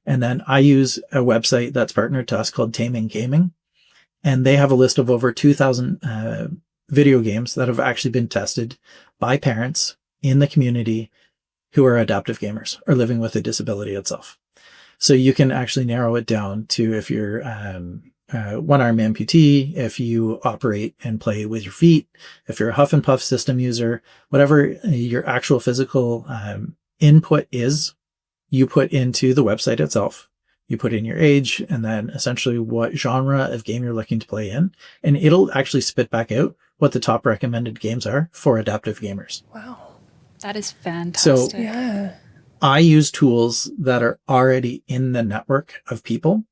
S3: And then I use a website that's partnered to us called Taming Gaming. And they have a list of over 2,000 video games that have actually been tested by parents in the community who are adaptive gamers or living with a disability itself. So you can actually narrow it down to if you're one-arm amputee, if you operate and play with your feet, if you're a Huff and Puff system user, whatever your actual physical input is, you put into the website itself. You put in your age and then essentially what genre of game you're looking to play in, and it'll actually spit back out what the top recommended games are for adaptive gamers.
S2: Wow.
S1: That is fantastic.
S3: So
S2: Yeah.
S3: I use tools that are already in the network of people.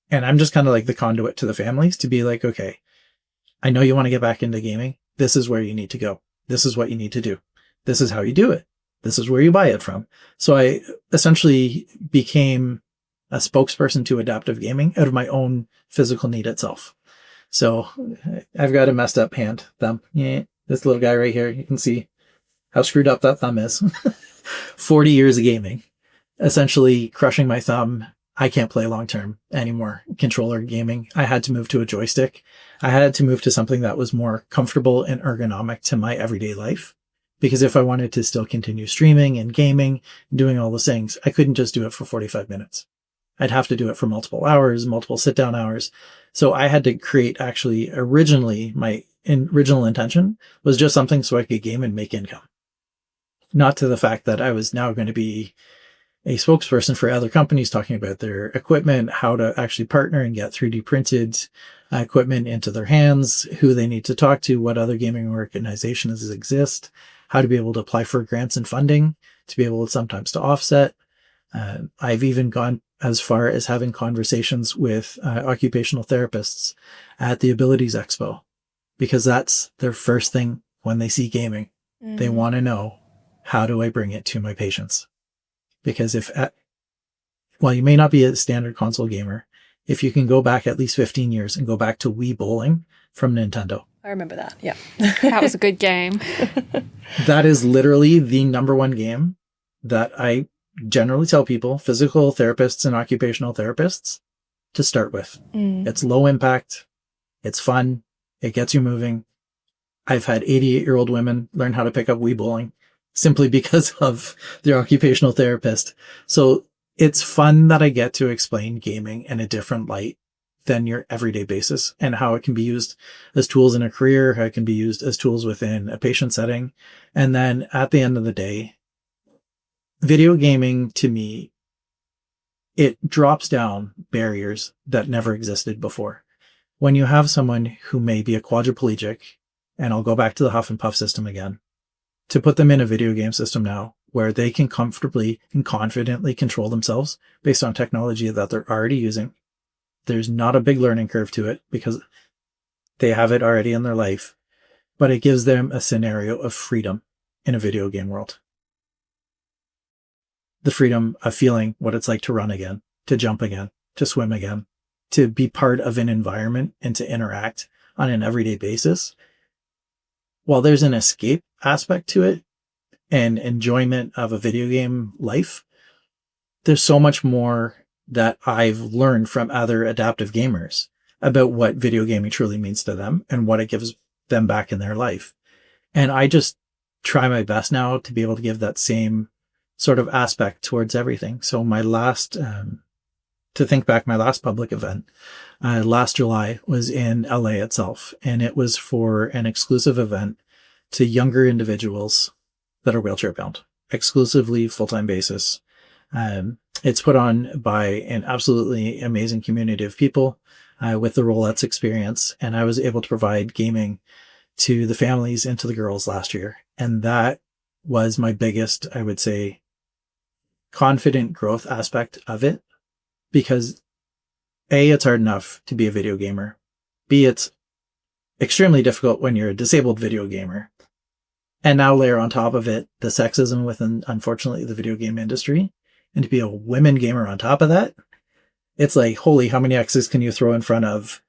S3: And I'm just kind of like the conduit to the families to be like, okay, I know you want to get back into gaming. This is where you need to go. This is what you need to do. This is how you do it. This is where you buy it from. So I essentially became a spokesperson to adaptive gaming out of my own physical need itself. So I've got a messed up thumb. Yeah, this little guy right here, you can see how screwed up that thumb is. 40 years of gaming, essentially crushing my thumb. I can't play long-term anymore controller gaming. I had to move to a joystick. I had to move to something that was more comfortable and ergonomic to my everyday life. Because if I wanted to still continue streaming and gaming and doing all those things, I couldn't just do it for 45 minutes. I'd have to do it for multiple hours, multiple sit-down hours. So I had to create actually originally, my original intention was just something so I could game and make income. Not to the fact that I was now going to be a spokesperson for other companies talking about their equipment, how to actually partner and get 3D printed equipment into their hands, who they need to talk to, what other gaming organizations exist, how to be able to apply for grants and funding, to be able to sometimes to offset. I've even gone as far as having conversations with occupational therapists at the Abilities Expo, because that's their first thing when they see gaming. They want to know, how do I bring it to my patients? Because while you may not be a standard console gamer, if you can go back at least 15 years and go back to Wii Bowling from Nintendo.
S2: I remember that. Yeah.
S1: That was a good game.
S3: That is literally the number one game that I generally tell people, physical therapists and occupational therapists, to start with. It's low impact. It's fun. It gets you moving. I've had 88-year-old women learn how to pick up Wii Bowling simply because of their occupational therapist. So it's fun that I get to explain gaming in a different light than your everyday basis and how it can be used as tools in a career, how it can be used as tools within a patient setting. And then at the end of the day, video gaming to me, it drops down barriers that never existed before. When you have someone who may be a quadriplegic, and I'll go back to the Huff and Puff system again, to put them in a video game system now where they can comfortably and confidently control themselves based on technology that they're already using. There's not a big learning curve to it because they have it already in their life, but it gives them a scenario of freedom in a video game world. The freedom of feeling what it's like to run again, to jump again, to swim again, to be part of an environment and to interact on an everyday basis. While there's an escape aspect to it and enjoyment of a video game life, there's so much more that I've learned from other adaptive gamers about what video gaming truly means to them and what it gives them back in their life. And I just try my best now to be able to give that same sort of aspect towards everything. So my last, to think back, my last public event, last July was in LA itself. And it was for an exclusive event to younger individuals that are wheelchair bound, exclusively full-time basis. It's put on by an absolutely amazing community of people with the Rolettes experience. And I was able to provide gaming to the families and to the girls last year. And that was my biggest, I would say, confident growth aspect of it. Because A, it's hard enough to be a video gamer. B, it's extremely difficult when you're a disabled video gamer. And now layer on top of it the sexism within, unfortunately, the video game industry. And to be a women gamer on top of that, it's like, holy, how many X's can you throw in front of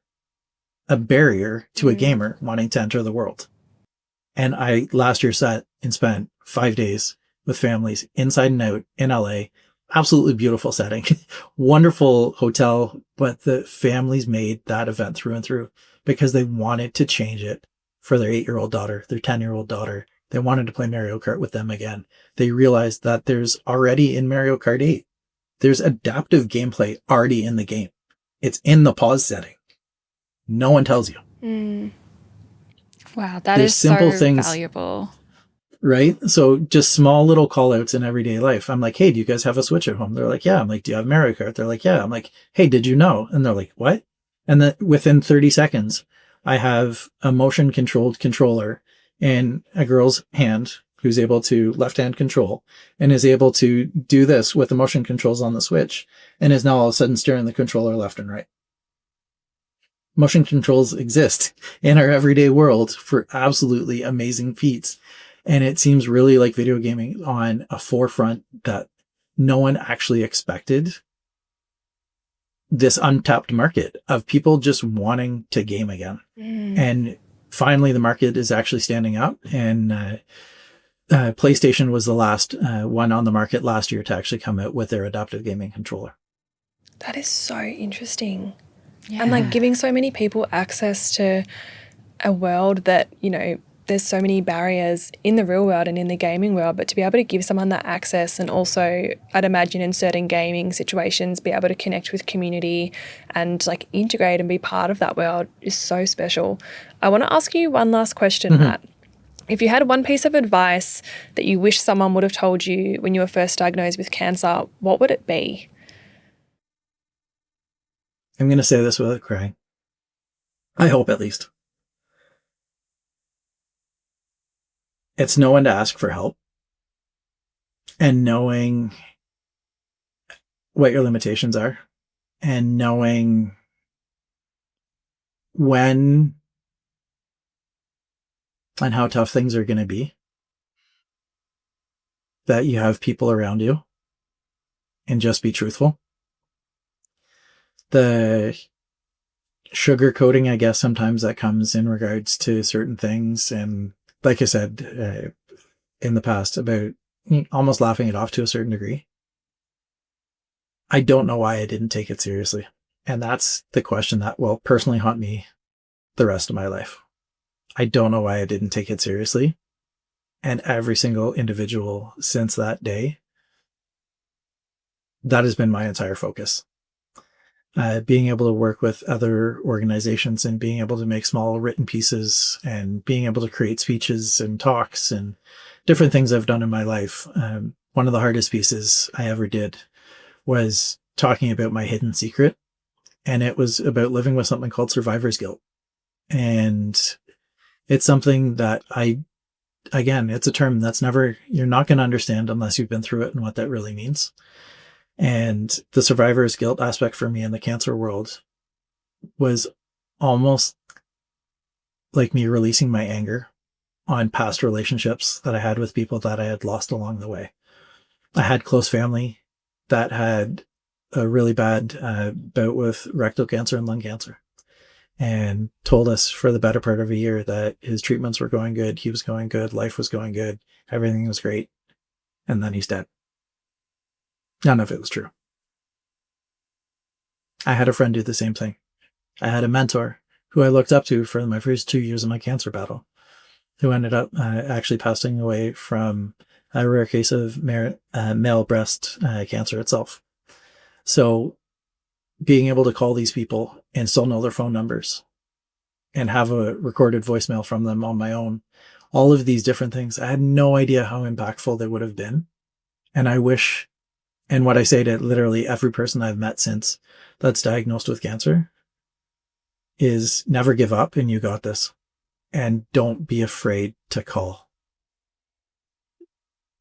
S3: a barrier to a gamer wanting to enter the world? And I last year sat and spent 5 days with families inside and out in LA. Absolutely beautiful setting, wonderful hotel, but the families made that event through and through because they wanted to change it for their 8-year-old daughter, their 10-year-old daughter. They wanted to play Mario Kart with them again. They realized that there's already in Mario Kart 8, there's adaptive gameplay already in the game. It's in the pause setting. No one tells you.
S1: Wow, that is simple so things, valuable.
S3: Right? So just small little call outs in everyday life. I'm like, hey, do you guys have a Switch at home? They're like, yeah. I'm like, do you have Mario Kart? They're like, yeah. I'm like, hey, did you know? And they're like, what? And then within 30 seconds, I have a motion controlled controller in a girl's hand who's able to left hand control and is able to do this with the motion controls on the Switch and is now all of a sudden steering the controller left and right. Motion controls exist in our everyday world for absolutely amazing feats. And it seems really like video gaming on a forefront that no one actually expected. This untapped market of people just wanting to game again. And finally, the market is actually standing up. And PlayStation was the last one on the market last year to actually come out with their adaptive gaming controller.
S2: That is so interesting. Yeah. And like giving so many people access to a world that, you know, there's so many barriers in the real world and in the gaming world, but to be able to give someone that access and also, I'd imagine in certain gaming situations, be able to connect with community and like integrate and be part of that world is so special. I want to ask you one last question, Matt. If you had one piece of advice that you wish someone would have told you when you were first diagnosed with cancer, what would it be?
S3: I'm going to say this without crying. I hope at least. It's knowing to ask for help and knowing what your limitations are and knowing when and how tough things are going to be, that you have people around you, and just be truthful. The sugarcoating, I guess, sometimes that comes in regards to certain things. And like I said in the past about almost laughing it off to a certain degree. I don't know why I didn't take it seriously. And that's the question that will personally haunt me the rest of my life. I don't know why I didn't take it seriously. And every single individual since that day, that has been my entire focus. Being able to work with other organizations and being able to make small written pieces and being able to create speeches and talks and different things I've done in my life. One of the hardest pieces I ever did was talking about my hidden secret. And it was about living with something called survivor's guilt. And it's something that again, it's a term that's you're not going to understand unless you've been through it and what that really means. And the survivor's guilt aspect for me in the cancer world was almost like me releasing my anger on past relationships that I had with people that I had lost along the way. I had close family that had a really bad bout with rectal cancer and lung cancer and told us for the better part of a year that his treatments were going good, he was going good, life was going good, everything was great. And then he's dead. None of it was true. I had a friend do the same thing. I had a mentor who I looked up to for my first 2 years of my cancer battle, who ended up actually passing away from a rare case of male breast cancer itself. So being able to call these people and still know their phone numbers and have a recorded voicemail from them on my own, all of these different things, I had no idea how impactful they would have been. And I wish, and what I say to literally every person I've met since that's diagnosed with cancer, is never give up, and you got this. And don't be afraid to call.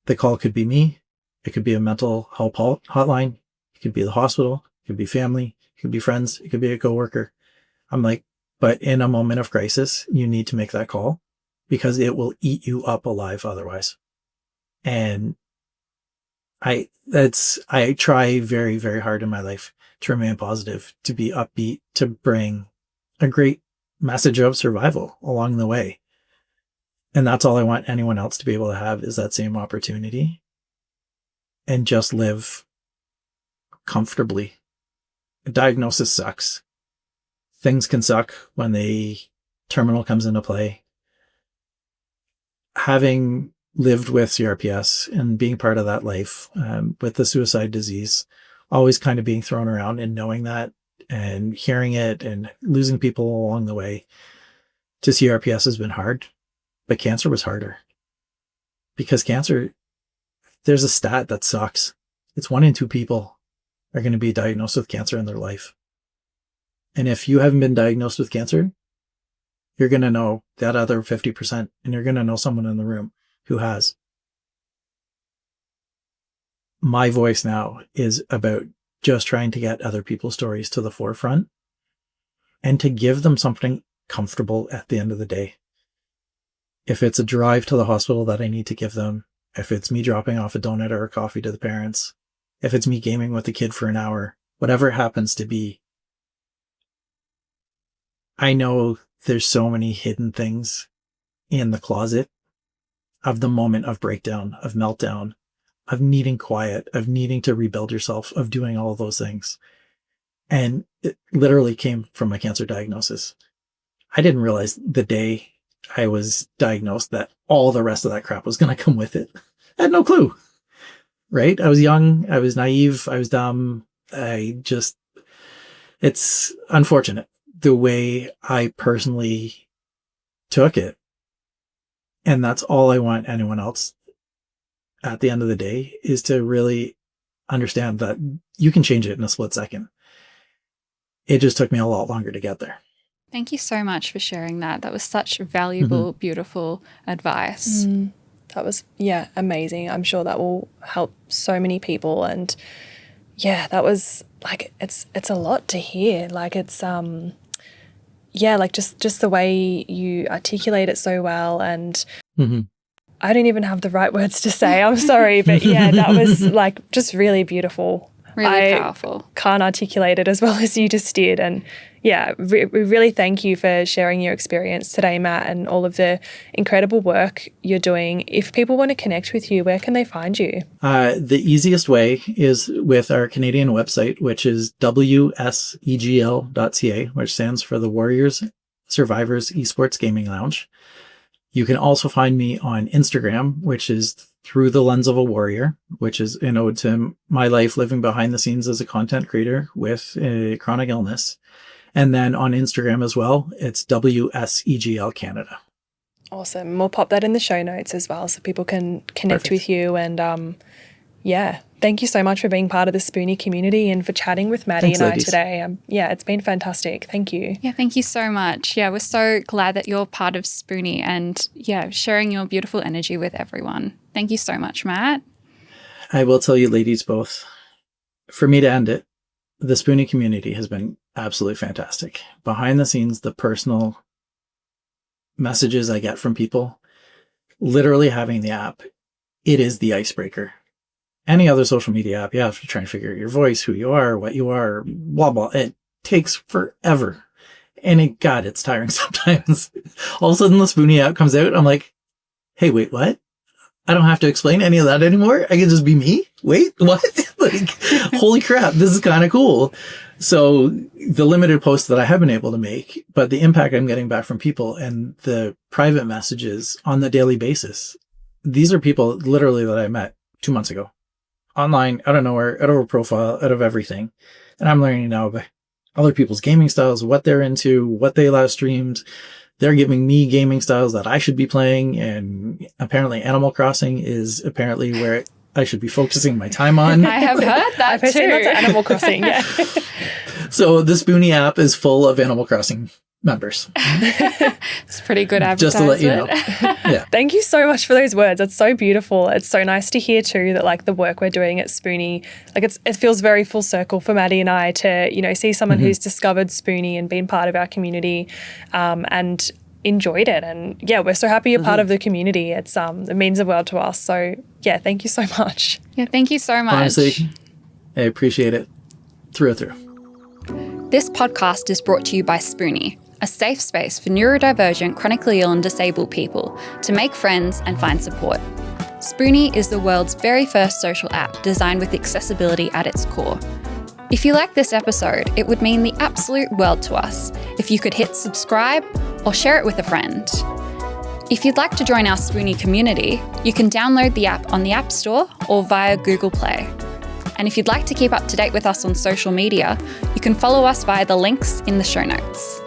S3: The call could be me. It could be a mental health hotline. It could be the hospital. It could be family. It could be friends. It could be a coworker. I'm like, but in a moment of crisis, you need to make that call because it will eat you up alive otherwise. And I try very, very hard in my life to remain positive, to be upbeat, to bring a great message of survival along the way. And that's all I want anyone else to be able to have, is that same opportunity, and just live comfortably. A diagnosis sucks. Things can suck when the terminal comes into play. Having lived with CRPS and being part of that life, with the suicide disease, always kind of being thrown around and knowing that and hearing it and losing people along the way to CRPS has been hard, but cancer was harder. Because cancer, there's a stat that sucks. It's 1 in 2 people are going to be diagnosed with cancer in their life. And if you haven't been diagnosed with cancer, you're going to know that other 50%, and you're going to know someone in the room who has. My voice now is about just trying to get other people's stories to the forefront and to give them something comfortable at the end of the day. If it's a drive to the hospital that I need to give them, if it's me dropping off a donut or a coffee to the parents, if it's me gaming with the kid for an hour, whatever it happens to be, I know there's so many hidden things in the closet of the moment of breakdown, of meltdown, of needing quiet, of needing to rebuild yourself, of doing all of those things. And it literally came from my cancer diagnosis. I didn't realize the day I was diagnosed that all the rest of that crap was going to come with it. I had no clue, right? I was young. I was naive. I was dumb. It's unfortunate the way I personally took it. And that's all I want anyone else at the end of the day, is to really understand that you can change it in a split second. It just took me a lot longer to get there.
S1: Thank you so much for sharing that. That was such valuable, beautiful advice.
S2: That was, amazing. I'm sure that will help so many people. And that was like, it's a lot to hear. Like it's, just the way you articulate it so well. And I don't even have the right words to say. I'm sorry, but that was like just really beautiful.
S1: Really powerful.
S2: Can't articulate it as well as you just did. And we really thank you for sharing your experience today, Matt, and all of the incredible work you're doing. If people want to connect with you, where can they find you?
S3: The easiest way is with our Canadian website, which is wsegl.ca, which stands for the Warriors Survivors Esports Gaming Lounge. You can also find me on Instagram, which is Through the Lens of a Warrior, which is an ode to my life living behind the scenes as a content creator with a chronic illness. And then on Instagram as well, it's WSEGL Canada.
S2: Awesome. We'll pop that in the show notes as well so people can connect with you. And thank you so much for being part of the Spoony community and for chatting with Maddie and I today. It's been fantastic. Thank you.
S1: Yeah, thank you so much. Yeah, we're so glad that you're part of Spoony and sharing your beautiful energy with everyone. Thank you so much, Matt.
S3: I will tell you ladies both, for me to end it, the Spoony community has been absolutely fantastic. Behind the scenes, the personal messages I get from people, literally having the app, it is the icebreaker. Any other social media app, you have to try and figure out your voice, who you are, what you are, blah, blah. It takes forever. And it's tiring sometimes. All of a sudden the Spoony app comes out. I'm like, hey, wait, what? I don't have to explain any of that anymore. I can just be me. Wait, what? Like, holy crap, this is kind of cool. So the limited posts that I have been able to make, but the impact I'm getting back from people and the private messages on the daily basis. These are people literally that I met 2 months ago. Online, out of nowhere, out of a profile, out of everything. And I'm learning now about other people's gaming styles, what they're into, what they live streamed. They're giving me gaming styles that I should be playing. And apparently Animal Crossing is apparently where I should be focusing my time on.
S1: I have heard that too.
S2: I've seen lots of Animal Crossing, yeah.
S3: So the Spoony app is full of Animal Crossing members.
S1: It's pretty good advertisement.
S3: Just to let you know. Yeah.
S2: Thank you so much for those words. It's so beautiful. It's so nice to hear too that like the work we're doing at Spoony, like it feels very full circle for Maddie and I to, you know, see someone who's discovered Spoony and been part of our community and enjoyed it. And yeah, we're so happy you're part of the community. It means the world to us. So yeah, thank you so much.
S1: Yeah, thank you so much.
S3: Honestly, I appreciate it through and through.
S1: This podcast is brought to you by Spoony, a safe space for neurodivergent, chronically ill and disabled people to make friends and find support. Spoony is the world's very first social app designed with accessibility at its core. If you like this episode, it would mean the absolute world to us if you could hit subscribe or share it with a friend. If you'd like to join our Spoony community, you can download the app on the App Store or via Google Play. And if you'd like to keep up to date with us on social media, you can follow us via the links in the show notes.